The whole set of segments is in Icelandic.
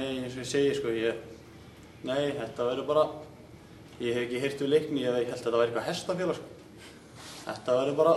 Nei, eins og ég segi sko, nei, þetta verður bara, ég hef ekki heyrt við Leikni, ég held að þetta væri eitthvað hestafélag sko. Þetta verður bara...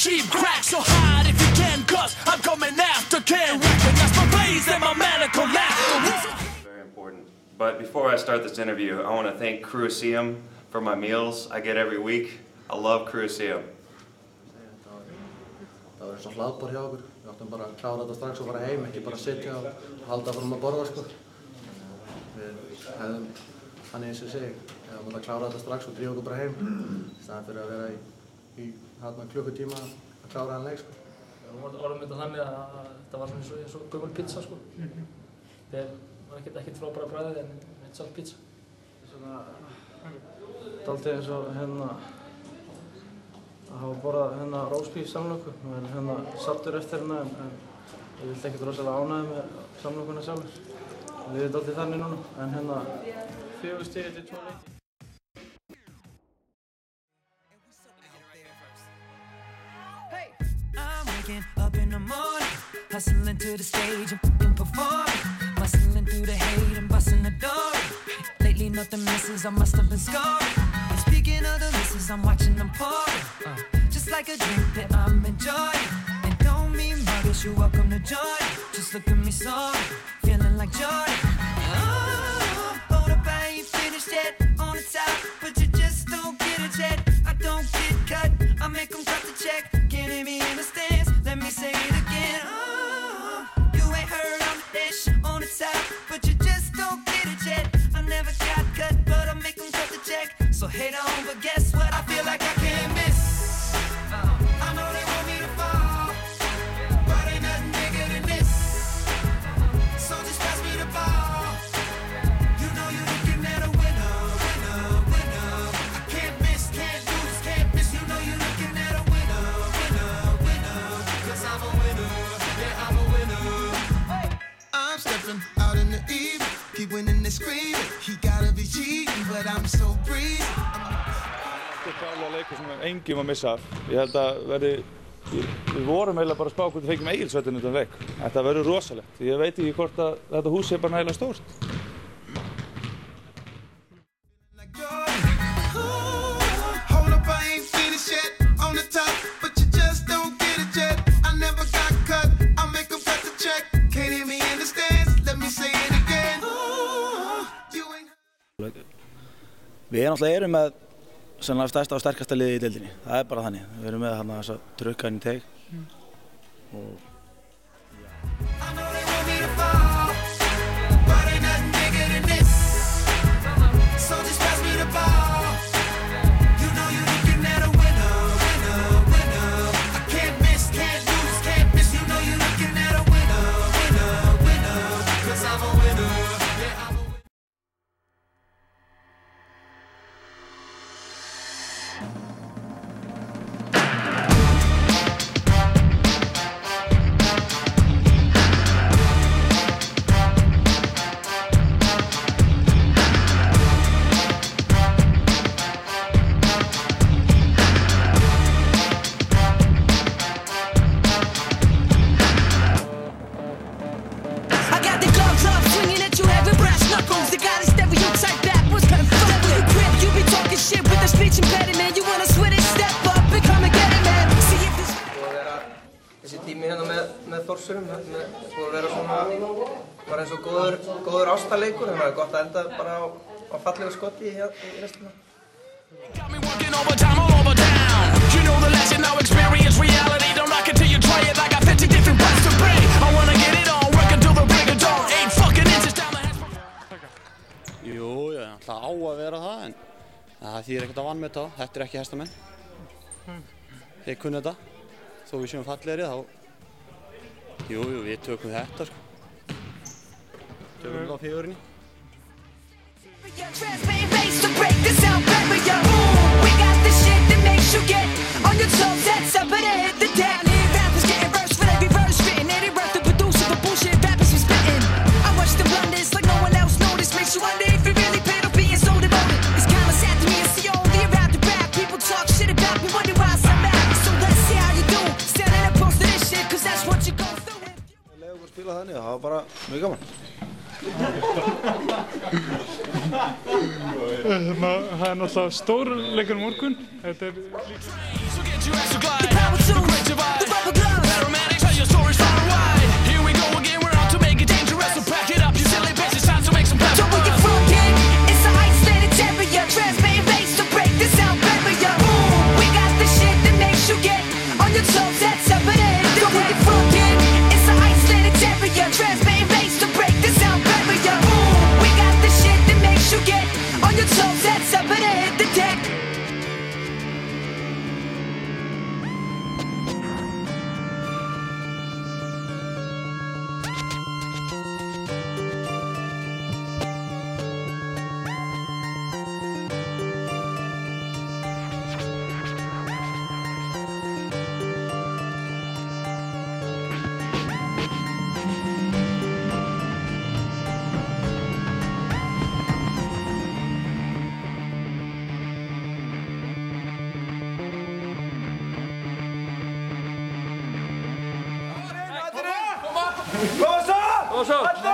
Cheap crack so hard if you can, cause I'm coming after Ken. Recognize my blaze and my medical lab. Very important. But before I start this interview, I want to thank Cruiseum for my meals I get every week. I love Cruiseum. Það var svona hlaðborð hjá okkur. Við áttum bara að klára þetta strax og fara heim, ekki bara sitja og halda fram að borða sko. Við hefðum, þannig eins og ég segi, við áttum að klára þetta strax og drífa okkur bara heim. Í staðan fyrir að vera í hérna klukkutíma að klára hann leik sko. Við vorum þetta þannig að þetta var svona eins og gömul pizza sko. Það var ekkert frábæra bragðið en eitt salt pizza. Svona dálítið eins og hérna að hafa borðað rósbíf samloku. Við erum sáttur eftir hérna en ég vildi ekkert rosalega ánægður með samlokuna sjálfur. Við erum dálítið þannig núna en 4 stig til 2 leikir. Up in the morning, hustling to the stage and performing, muscling through the hate and busting the door. Lately nothing misses, I must have been scoring. And speaking of the misses, I'm watching them pouring. Just like a drink that I'm enjoying. And don't mean muggish, you're welcome to join. Just look at me sorry, feeling like Jordan. Oh, hold up, I ain't finished yet. On the top, but you just don't get it yet. I don't get cut, I make them cut the check. Can't hear me in the stands, let me say it again. Oh, you ain't heard I'm the dish on the top, but you just don't get it yet. I never got cut, but I make them cut the check. So hate on, but guess what? I feel like I can't miss. I know they want me to fall, but ain't nothing bigger than this. So just pass me the ball. You know you're looking at a winner, winner, winner. I can't miss, can't lose, can't miss. You know you're looking at a winner, winner, winner. 'Cause I'm a winner, yeah, I'm a winner. I'm stepping out in the evening, keep winning and screaming. He gotta be cheating, but I'm so breezy. Þetta er alveg leikur sem enginn má missa af. Ég held að við vorum eiginlega bara að spá hvort við fengjum Egilsvöllinn utan leik. Þetta verður rosalegt. Ég veit ekki hvort að þetta hús er bara nægilega stórt. Við náttúrulega erum með sennilega stærsta og sterkasta liðið í deildinni. Það er bara þannig. Við erum með þessa trukka inn í teig. með Þórsurum. Þetta er búið að vera svona bara eins og góður ástarleikur, þannig að það er gott að enda bara á fallegu skoti í restina. Got me working overtime all over town. You know the lesson, now experience reality. Don't knock it till you try it. I got 50 different prices to pay. I wanna get it on, work until the break of dawn. 8 fucking inches down the hatch. Jú, það á að vera það, en það þýðir ekkert að vanmeta það. Þetta er ekki hestamenn. Þeir kunna þetta. Þó við séum fallegri, þá... Jú, við tökum þetta, sko. Tökum þetta á fjögurinni. Transparent face to break the sound barrier. We got the shit that makes you get on your toes. That's up and hit the deck. Rappers getting verse for every verse written. Any worth the producer for bullshit rappers we spitting. I watch the blunders like no one else noticed. Makes you wonder if you really paid off being so devoted. It's kinda sad to me to see all the around the rap. People talk shit about me, wonder why I'm mad. So let's see how you do. Standing up close to this shit, cause that's what you go through. Leið okkur spila þannig, það var bara mjög gaman. Það er náttúrulega stór leikur morgun. Þetta er Kom så!